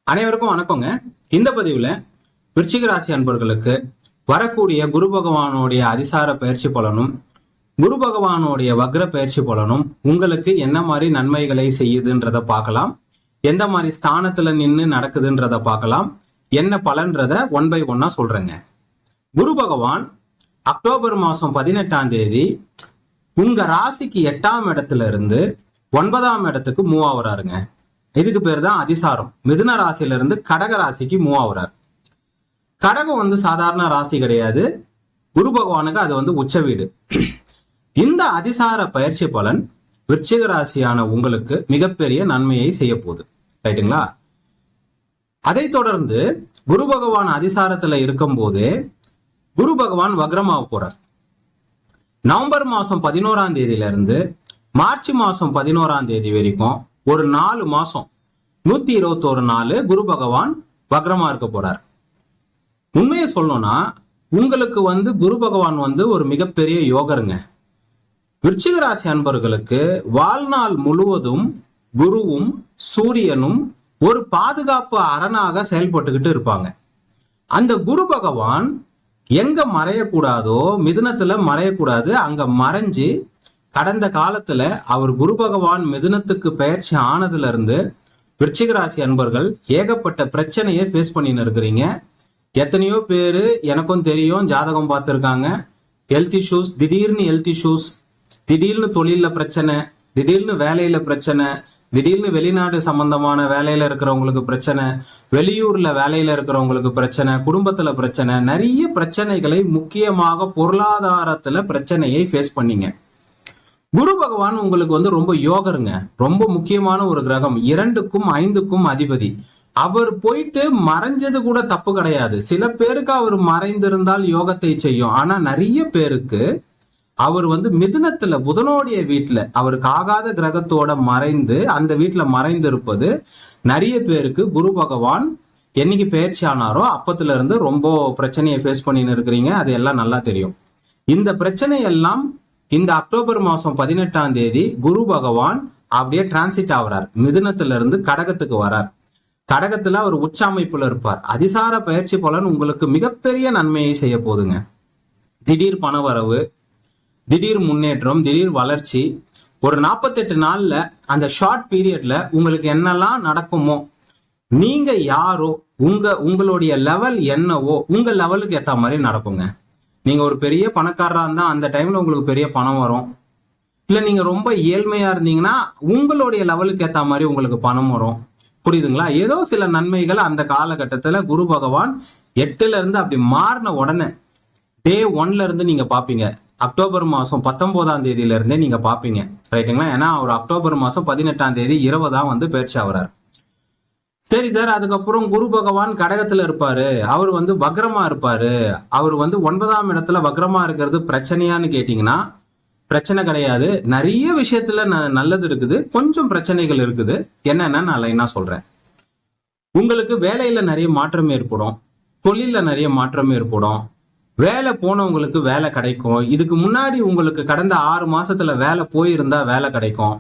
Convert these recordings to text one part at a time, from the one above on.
அனைவருக்கும் வணக்கங்க. இந்த பதிவுல விருச்சிக ராசி அன்பர்களுக்கு வரக்கூடிய குரு பகவானுடைய அதிசார பயிற்சி பலனும் குரு பகவானுடைய வக்ர பயிற்சி பலனும் உங்களுக்கு என்ன மாதிரி நன்மைகளை செய்யுதுன்றத பார்க்கலாம். எந்த மாதிரி ஸ்தானத்துல நின்று நடக்குதுன்றத பார்க்கலாம். என்ன பலன்றத ஒன் பை ஒன்னா சொல்றேங்க. குரு பகவான் அக்டோபர் மாசம் 18ஆம் தேதி உங்க ராசிக்கு 8ஆம் இடத்துல இருந்து 9ஆம் இடத்துக்கு மூவ் ஆகுறாருங்க. இதுக்கு பேர் தான் அதிசாரம். மிதுன ராசியில இருந்து கடக ராசிக்கு மூவ் ஆகுறாரு. கடகம் சாதாரண ராசி கிடையாது. குரு பகவானுக்கு அது உச்ச வீடு. இந்த அதிசார பயிற்சி பலன் விருச்சிக ராசியான உங்களுக்கு மிகப்பெரிய நன்மையை செய்ய போகுது. ரைட்டுங்களா? அதை தொடர்ந்து குரு பகவான் அதிசாரத்துல இருக்கும் போதே குரு பகவான் வக்ரமாக போறார். நவம்பர் மாசம் 11ஆம் தேதியில இருந்து மார்ச் மாசம் 11ஆம் தேதி வரைக்கும் ஒரு 4 மாசம் 121 நாள் குரு பகவான் வக்ரமா இருக்க போறார். உண்மையை சொல்லணும்னா உங்களுக்கு குரு பகவான் ஒரு மிகப்பெரிய யோகருங்க. விருச்சிக ராசி அன்பர்களுக்கு வாழ்நாள் முழுவதும் குருவும் சூரியனும் ஒரு பாதுகாப்பு அரணாக செயல்பட்டுக்கிட்டு இருப்பாங்க. அந்த குரு பகவான் எங்க மறையக்கூடாதோ, மிதுனத்துல மறையக்கூடாது, அங்க மறைஞ்சு கடந்த காலத்துல அவர் குரு பகவான் மிதுனத்துக்கு பயிற்சி ஆனதுல இருந்து விருச்சிக ராசி அன்பர்கள் ஏகப்பட்ட பிரச்சனையை ஃபேஸ் பண்ணின்னு இருக்கிறீங்க. எத்தனையோ பேரு எனக்கும் தெரியும், ஜாதகம் பார்த்துருக்காங்க. ஹெல்த் இஷ்யூஸ், திடீர்னு ஹெல்த் இஷ்யூஸ், திடீர்னு தொழில பிரச்சனை, திடீர்னு வேலையில பிரச்சனை, திடீர்னு வெளிநாடு சம்பந்தமான வேலையில இருக்கிறவங்களுக்கு பிரச்சனை, வெளியூர்ல வேலையில இருக்கிறவங்களுக்கு பிரச்சனை, குடும்பத்துல பிரச்சனை, நிறைய பிரச்சனைகளை, முக்கியமாக பொருளாதாரத்துல பிரச்சனையை ஃபேஸ் பண்ணீங்க. குரு பகவான் உங்களுக்கு ரொம்ப யோகருங்க. ரொம்ப முக்கியமான ஒரு கிரகம். 2க்கும் 5க்கும் அதிபதி. அவர் போயிட்டு மறைஞ்சது கூட தப்பு கிடையாது. சில பேருக்கு அவர் மறைந்திருந்தால் யோகத்தை செய்யும். ஆனா நிறைய பேருக்கு அவர் மிதுனத்துல புதனோடைய வீட்டுல அவருக்கு ஆகாத கிரகத்தோட மறைந்து அந்த வீட்டுல மறைந்து இருப்பது நிறைய பேருக்கு குரு பகவான் என்னைக்கு பயிற்சி ஆனாரோ அப்பத்துல இருந்து ரொம்ப பிரச்சனையை ஃபேஸ் பண்ணின்னு இருக்கிறீங்க. அது எல்லாம் நல்லா தெரியும். இந்த பிரச்சனை எல்லாம் இந்த அக்டோபர் மாசம் 18ஆம் தேதி குரு பகவான் அப்படியே டிரான்சிட் ஆகிறார். மிதுனத்துல இருந்து கடகத்துக்கு வரார். கடகத்துல அவர் உச்ச அமைப்புல இருப்பார். அதிசார பயிற்சி பலன் உங்களுக்கு மிகப்பெரிய நன்மையை செய்ய போதுங்க. திடீர் பணவரவு, திடீர் முன்னேற்றம், திடீர் வளர்ச்சி. ஒரு 48 நாள்ல அந்த ஷார்ட் பீரியட்ல உங்களுக்கு என்னெல்லாம் நடக்குமோ, நீங்க யாரோ, உங்களுடைய லெவல் என்னவோ உங்க லெவலுக்கு ஏத்த மாதிரி நடக்குங்க. நீங்க ஒரு பெரிய பணக்காரரா இருந்தா அந்த டைம்ல உங்களுக்கு பெரிய பணம் வரும். இல்ல நீங்க ரொம்ப ஏழ்மையா இருந்தீங்கன்னா உங்களுடைய லெவலுக்கு ஏத்த மாதிரி உங்களுக்கு பணம் வரும். புரியுதுங்களா? ஏதோ சில நன்மைகள் அந்த காலகட்டத்துல குரு பகவான் 8ல இருந்து அப்படி மாறின உடனே டே 1ல இருந்து நீங்க பாப்பீங்க. அக்டோபர் மாசம் 19ஆம் தேதியில இருந்தே நீங்க பாப்பீங்க. ரைட்டுங்களா? ஏன்னா அவர் அக்டோபர் மாசம் 18ஆம் தேதி இரவு தான் பயிற்சி ஆகுறாரு. சரி சார், அதுக்கப்புறம் குரு பகவான் கடகத்துல இருப்பாரு, அவர் வக்ரமா இருப்பாரு. அவர் 9ஆம் இடத்துல வக்ரமா இருக்கிறது பிரச்சனையான்னு கேட்டீங்கன்னா பிரச்சனை கிடையாது. நிறைய விஷயத்துல நல்லது இருக்குது, கொஞ்சம் பிரச்சனைகள் இருக்குது. என்னன்னா நான் லைனா சொல்றேன். உங்களுக்கு வேலையில நிறைய மாற்றம் ஏற்படும், தொழில நிறைய மாற்றம் ஏற்படும். வேலை போனவங்களுக்கு வேலை கிடைக்கும். இதுக்கு முன்னாடி உங்களுக்கு கடந்த 6 மாசத்துல வேலை போயிருந்தா வேலை கிடைக்கும்.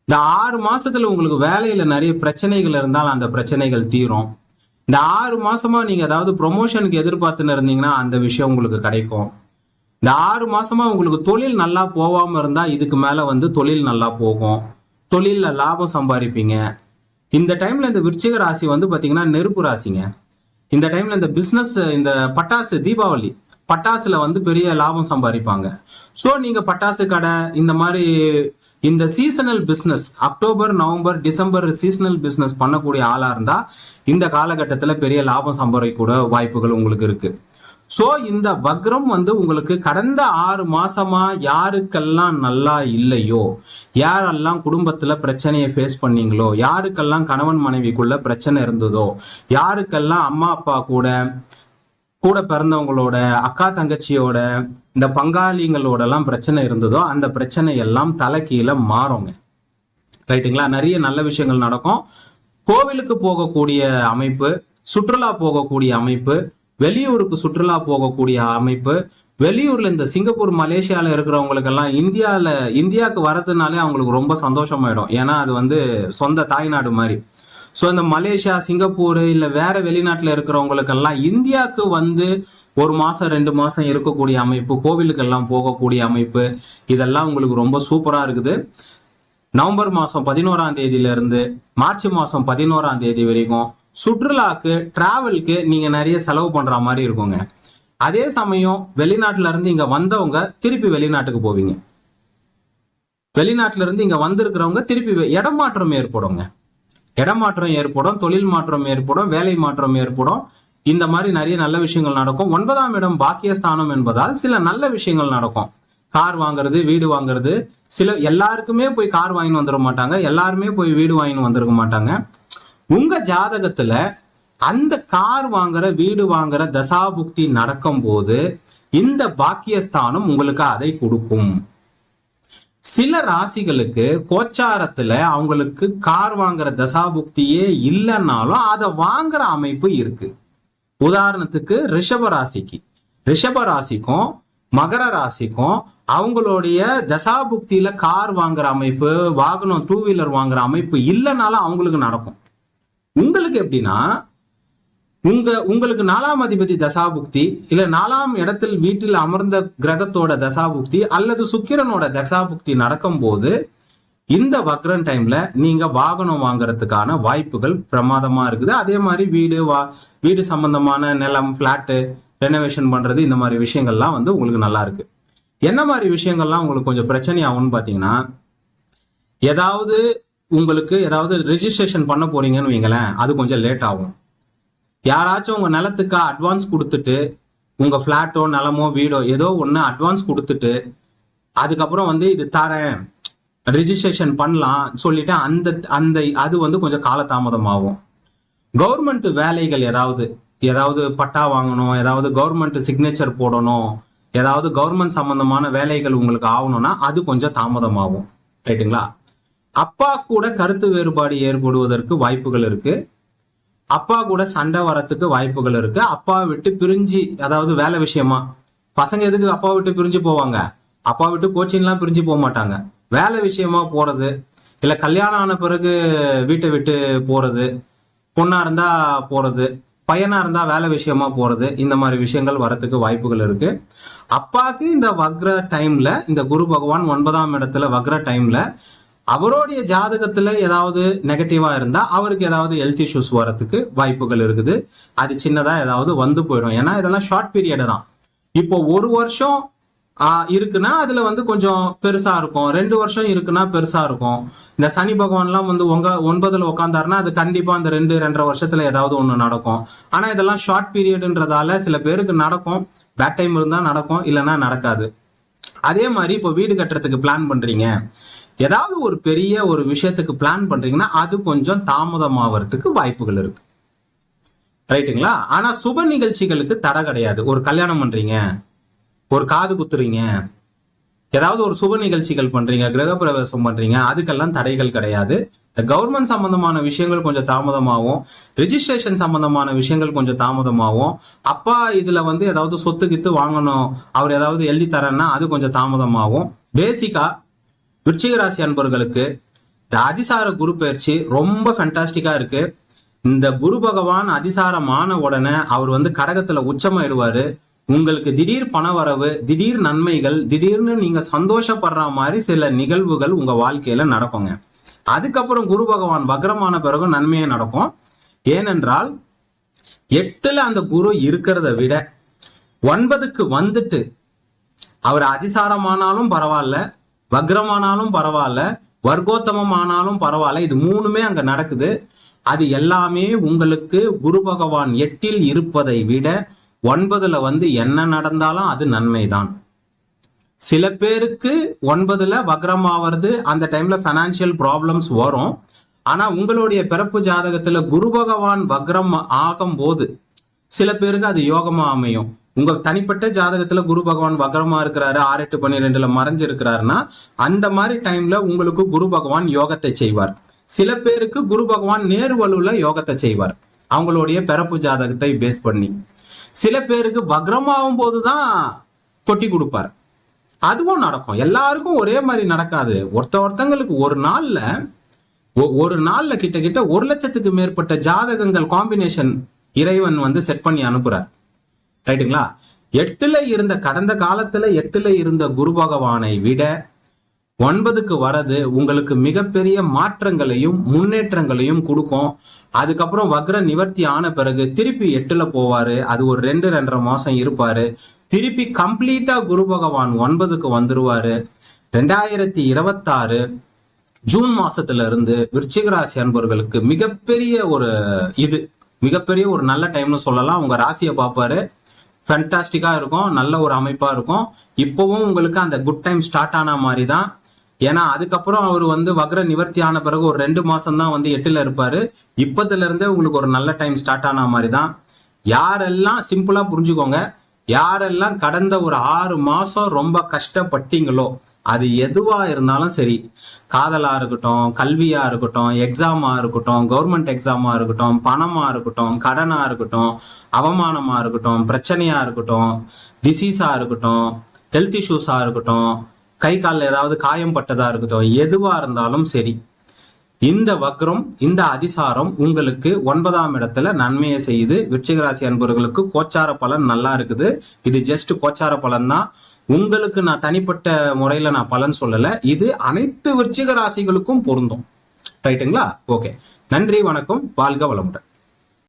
இந்த 6 மாசத்துல உங்களுக்கு வேலையில நிறைய பிரச்சனைகள் இருந்தால் அந்த பிரச்சனைகள் தீரும். இந்த 6 மாசமா நீங்க ஏதாவது ப்ரொமோஷனுக்கு எதிர்பார்த்துன்னு இருந்தீங்கன்னா அந்த விஷயம் உங்களுக்கு கிடைக்கும். இந்த 6 மாசமா உங்களுக்கு தொழில் நல்லா போகாம இருந்தா இதுக்கு மேல தொழில் நல்லா போகும். தொழில்ல லாபம் சம்பாதிப்பீங்க. இந்த டைம்ல இந்த விருச்சிக ராசி பாத்தீங்கன்னா நெருப்பு ராசிங்க. இந்த டைம்ல இந்த பிசினஸ், இந்த பட்டாசு, தீபாவளி பட்டாசுல பெரிய லாபம் சம்பாதிப்பாங்க. ஸோ நீங்க பட்டாசு கடை, இந்த மாதிரி இந்த seasonal business, October, November, December seasonal business பண்ணக்கூடிய ஆளா இருந்தா இந்த காலகட்டத்துல பெரிய லாபம் சம்பாதிக்கூட வாய்ப்புகள் உங்களுக்கு இருக்கு. சோ இந்த வக்ரம் உங்களுக்கு கடந்த 6 மாசமா யாருக்கெல்லாம் நல்லா இல்லையோ, யாரெல்லாம் குடும்பத்துல பிரச்சனையை ஃபேஸ் பண்ணீங்களோ, யாருக்கெல்லாம் கணவன் மனைவிக்குள்ள பிரச்சனை இருந்ததோ, யாருக்கெல்லாம் அம்மா அப்பா கூட பிறந்தவங்களோட, அக்கா தங்கச்சியோட, இந்த பங்காளிங்களோட எல்லாம் பிரச்சனை இருந்ததோ அந்த பிரச்சனை எல்லாம் தலைகீழ மாறுங்க. ரைட்டுங்களா? நிறைய நல்ல விஷயங்கள் நடக்கும். கோவிலுக்கு போகக்கூடிய அமைப்பு, சுற்றுலா போகக்கூடிய அமைப்பு, வெளியூருக்கு சுற்றுலா போகக்கூடிய அமைப்பு, வெளியூர்ல இந்த சிங்கப்பூர், மலேசியால இருக்கிறவங்களுக்கு எல்லாம் இந்தியாவுக்கு வரதுனாலே அவங்களுக்கு ரொம்ப சந்தோஷமாயிடும். ஏன்னா அது சொந்த தாய்நாடு மாதிரி. ஸோ இந்த மலேசியா, சிங்கப்பூர் இல்ல வேற வெளிநாட்டுல இருக்கிறவங்களுக்கெல்லாம் இந்தியாவுக்கு வந்து 1 மாசம் 2 மாசம் இருக்கக்கூடிய அமைப்பு, கோவிலுக்கெல்லாம் போகக்கூடிய அமைப்பு, இதெல்லாம் உங்களுக்கு ரொம்ப சூப்பரா இருக்குது. நவம்பர் மாசம் 11ஆம் தேதியில இருந்து மார்ச் மாசம் 11ஆம் தேதி வரைக்கும் சுற்றுலாக்கு, டிராவலுக்கு நீங்க நிறைய செலவு பண்ற மாதிரி இருக்குங்க. அதே சமயம் வெளிநாட்டுல இருந்து இங்க வந்தவங்க திருப்பி வெளிநாட்டுக்கு போவீங்க. வெளிநாட்டுல இருந்து இங்க வந்திருக்கிறவங்க திருப்பி இடமாற்றம் ஏற்படுங்க. இடமாற்றம் ஏற்படும், தொழில் மாற்றம் ஏற்படும், வேலை மாற்றம் ஏற்படும். இந்த மாதிரி நிறைய நல்ல விஷயங்கள் நடக்கும். 9ஆம் இடம் பாக்கியஸ்தானம் என்பதால் சில நல்ல விஷயங்கள் நடக்கும். கார் வாங்குறது, வீடு வாங்குறது. எல்லாருக்குமே போய் கார் வாங்கின்னு வந்துட மாட்டாங்க, எல்லாருமே போய் வீடு வாங்கின்னு வந்திருக்க மாட்டாங்க. உங்க ஜாதகத்துல அந்த கார் வாங்குற, வீடு வாங்குற தசாபுக்தி நடக்கும் போது இந்த பாக்கியஸ்தானம் உங்களுக்கு அதை கொடுக்கும். சில ராசிகளுக்கு கோச்சாரத்துல அவங்களுக்கு கார் வாங்குற தசாபுக்தியே இல்லைன்னாலும் அதை வாங்குற அமைப்பு இருக்கு. உதாரணத்துக்கு ரிஷப ராசிக்கும் மகர ராசிக்கும் அவங்களுடைய தசாபுக்தியில கார் வாங்குற அமைப்பு, வாகனம், 2 வீலர் வாங்குற அமைப்பு இல்லைனாலும் அவங்களுக்கு நடக்கும். உங்களுக்கு எப்படின்னா, உங்களுக்கு 4ஆம் அதிபதி தசாபுக்தி இல்ல 4ஆம் இடத்தில் வீட்டில் அமர்ந்த கிரகத்தோட தசாபுக்தி அல்லது சுக்கிரனோட தசாபுக்தி நடக்கும் போது இந்த வக்ரன் டைம்ல நீங்க வாகனம் வாங்குறதுக்கான வாய்ப்புகள் பிரமாதமா இருக்குது. அதே மாதிரி வீடு சம்பந்தமான நிலம், பிளாட்டு ரெனோவேஷன் பண்றது, இந்த மாதிரி விஷயங்கள்லாம் வந்து உங்களுக்கு நல்லா இருக்கு. என்ன மாதிரி விஷயங்கள்லாம் உங்களுக்கு கொஞ்சம் பிரச்சனையாகும்னு பாத்தீங்கன்னா, உங்களுக்கு ஏதாவது ரெஜிஸ்ட்ரேஷன் பண்ண போறீங்கன்னு வைங்களேன், அது கொஞ்சம் லேட் ஆகும். யாராச்சும் உங்க நிலத்துக்கு அட்வான்ஸ் கொடுத்துட்டு, உங்க பிளாட்டோ நிலமோ வீடோ ஏதோ ஒன்று அட்வான்ஸ் கொடுத்துட்டு அதுக்கப்புறம் வந்து இது தரேன், ரிஜிஸ்ட்ரேஷன் பண்ணலாம் சொல்லிட்டு அது வந்து கொஞ்சம் காலதாமதம் ஆகும். கவர்மெண்ட் வேலைகள் ஏதாவது பட்டா வாங்கணும், ஏதாவது கவர்மெண்ட் சிக்னேச்சர் போடணும், ஏதாவது கவர்மெண்ட் சம்பந்தமான வேலைகள் உங்களுக்கு ஆகணும்னா அது கொஞ்சம் தாமதமாகும். ரைட்டுங்களா? அப்பா கூட கருத்து வேறுபாடு ஏற்படுவதற்கு வாய்ப்புகள் இருக்கு. அப்பா கூட சண்டை வரத்துக்கு வாய்ப்புகள் இருக்கு. அப்பா விட்டு பிரிஞ்சு, அதாவது வேலை விஷயமா, பசங்க எதுக்கு அப்பா விட்டு பிரிஞ்சு போவாங்க? அப்பா விட்டு கோச்சிங்லாம் பிரிஞ்சு போக மாட்டாங்க. வேலை விஷயமா போறது, இல்ல கல்யாணம் ஆன பிறகு வீட்டை விட்டு போறது, பொண்ணா இருந்தா போறது, பையனா இருந்தா வேலை விஷயமா போறது, இந்த மாதிரி விஷயங்கள் வரத்துக்கு வாய்ப்புகள் இருக்கு. அப்பாக்கு இந்த வக்ர டைம்ல, இந்த குரு பகவான் 9ஆம் இடத்துல வக்ர டைம்ல அவருடைய ஜாதகத்துல ஏதாவது நெகட்டிவா இருந்தா அவருக்கு ஏதாவது ஹெல்த் இஷ்யூஸ் வரத்துக்கு வாய்ப்புகள் இருக்குது. அது சின்னதா ஏதாவது வந்து போயிடும். ஏன்னா இதெல்லாம் ஷார்ட் பீரியட் தான். இப்போ 1 வருஷம் இருக்குன்னா அதுல வந்து கொஞ்சம் பெருசா இருக்கும், 2 வருஷம் இருக்குன்னா பெருசா இருக்கும். இந்த சனி பகவான்லாம் வந்து 9ல உட்காந்தாருன்னா அது கண்டிப்பா அந்த 2-2.5 வருஷத்துல ஏதாவது ஒண்ணு நடக்கும். ஆனா இதெல்லாம் ஷார்ட் பீரியட்ன்றதால சில பேருக்கு நடக்கும், பேட் டைம் இருந்தா நடக்கும், இல்லைன்னா நடக்காது. அதே மாதிரி இப்போ வீடு கட்டுறதுக்கு பிளான் பண்றீங்க, ஏதாவது ஒரு பெரிய ஒரு விஷயத்துக்கு பிளான் பண்றீங்கன்னா அது கொஞ்சம் தாமதமாவதுக்கு வாய்ப்புகள் இருக்கு. ரைட்டுங்களா? ஆனா சுப நிகழ்ச்சிகளுக்கு தடை கிடையாது. ஒரு கல்யாணம் பண்றீங்க, ஒரு காது குத்துறீங்க, ஏதாவது ஒரு சுப நிகழ்ச்சிகள் பண்றீங்க, கிரகப்பிரவேசம் பண்றீங்க, அதுக்கெல்லாம் தடைகள் கிடையாது. கவர்மெண்ட் சம்பந்தமான விஷயங்கள் கொஞ்சம் தாமதமாகும், ரிஜிஸ்ட்ரேஷன் சம்பந்தமான விஷயங்கள் கொஞ்சம் தாமதமாகும். அப்பா இதுல வந்து ஏதாவது சொத்து கித்து வாங்கணும், அவர் ஏதாவது எழுதி தரேன்னா அது கொஞ்சம் தாமதமாகும். பேசிக்கா விருச்சிக ராசி அன்பர்களுக்கு இந்த அதிசார குரு பயிற்சி ரொம்ப ஃபேண்டாஸ்டிக்கா இருக்கு. இந்த குரு பகவான் அதிசாரமான உடனே அவர் வந்து கடகத்துல உச்சமாயிடுவாரு. உங்களுக்கு திடீர் பண வரவு, திடீர் நன்மைகள், திடீர்னு நீங்க சந்தோஷப்படுற மாதிரி சில நிகழ்வுகள் உங்க வாழ்க்கையில நடக்குங்க. அதுக்கப்புறம் குரு பகவான் வக்ரமான பிறகு நன்மையே நடக்கும். ஏனென்றால் 8ல அந்த குரு இருக்கிறத விட 9க்கு வந்துட்டு அவர் அதிசாரமானாலும் பரவாயில்ல, வக்ரமானாலும் பரவாயில்ல, வர்க்கோத்தமமானாலும் பரவாயில்ல, இது 3மே அங்க நடக்குது. அது எல்லாமே உங்களுக்கு குரு பகவான் 8ல் இருப்பதை விட 9ல வந்து என்ன நடந்தாலும் அது நன்மைதான். சில பேருக்கு 9ல வக்ரமாவது அந்த டைம்ல பைனான்சியல் ப்ராப்ளம்ஸ் வரும். ஆனா உங்களுடைய பிறப்பு ஜாதகத்துல குரு பகவான் வக்ரம் ஆகும் போது சில பேருக்கு அது யோகமா அமையும். உங்க தனிப்பட்ட ஜாதகத்துல குரு பகவான் வக்ரமா இருக்கிறாரு, 6-8-12ல மறைஞ்சு இருக்கிறாருன்னா அந்த மாதிரி டைம்ல உங்களுக்கு குரு பகவான் யோகத்தை செய்வார். சில பேருக்கு குரு பகவான் நேர்வலுல யோகத்தை செய்வார், அவங்களுடைய பிறப்பு ஜாதகத்தை பேஸ் பண்ணி. சில பேருக்கு வக்ரமாகும் போதுதான் கொட்டி கொடுப்பார், அதுவும் நடக்கும். எல்லாருக்கும் ஒரே மாதிரி நடக்காது. ஒருத்தங்களுக்கு ஒரு நாள்ல ஒரு நாள்ல கிட்ட 1,00,000க்கு மேற்பட்ட ஜாதகங்கள் காம்பினேஷன் இறைவன் வந்து செட் பண்ணி அனுப்புறார். ரைட்டுங்களா? கடந்த காலத்துல 8ல இருந்த குரு பகவானை விட 9க்கு வரது உங்களுக்கு மிகப்பெரிய மாற்றங்களையும் முன்னேற்றங்களையும் கொடுக்கும். அதுக்கப்புறம் வக்ர நிவர்த்தி ஆன பிறகு திருப்பி 8ல போவாரு. அது ஒரு 2-2.5 மாசம் இருப்பாரு. திருப்பி கம்ப்ளீட்டா குரு பகவான் 9க்கு வந்துருவாரு. 2026 ஜூன் மாசத்துல இருந்து விருச்சிக ராசி அன்பர்களுக்கு மிகப்பெரிய ஒரு நல்ல டைம்னு சொல்லலாம். உங்க ராசியை பார்ப்பாரு, ஃபேண்டாஸ்டிக்கா இருக்கும், நல்ல ஒரு அமைப்பா இருக்கும். இப்பவும் உங்களுக்கு அந்த குட் டைம் ஸ்டார்ட் ஆன மாதிரி தான். ஏன்னா அதுக்கப்புறம் அவர் வந்து வக்ர நிவர்த்தி ஆன பிறகு ஒரு 2 மாசம் தான் வந்து 8ல இருப்பாரு. இப்பத்துல இருந்தே உங்களுக்கு ஒரு நல்ல டைம் ஸ்டார்ட் ஆன மாதிரி தான். யாரெல்லாம் சிம்பிளா புரிஞ்சுக்கோங்க, யாரெல்லாம் கடந்த ஒரு 6 மாசம் ரொம்ப கஷ்டப்பட்டீங்களோ, அது எதுவா இருந்தாலும் சரி, காதலா இருக்கட்டும், கல்வியா இருக்கட்டும், எக்ஸாமா இருக்கட்டும், கவர்மெண்ட் எக்ஸாமா இருக்கட்டும், பணமா இருக்கட்டும், கடனா இருக்கட்டும், அவமானமா இருக்கட்டும், பிரச்சனையா இருக்கட்டும், டிசீஸா இருக்கட்டும், ஹெல்த் இஷ்யூஸா இருக்கட்டும், கை காலில் ஏதாவது காயம் பட்டதா இருக்கட்டும், எதுவா இருந்தாலும் சரி, இந்த வக்ரம், இந்த அதிசாரம் உங்களுக்கு 9ஆம் இடத்துல நன்மையை செய்யுது. விருச்சிக ராசி அன்பர்களுக்கு கோச்சார பலன் நல்லா இருக்குது. இது ஜஸ்ட் கோச்சார பலன் தான். உங்களுக்கு நான் தனிப்பட்ட முறையில நான் பலன் சொல்லல. இது அனைத்து விருச்சிக ராசிகளுக்கும் பொருந்தும். ரைட்டுங்களா? ஓகே, நன்றி, வணக்கம், வாழ்க வளமுடன்.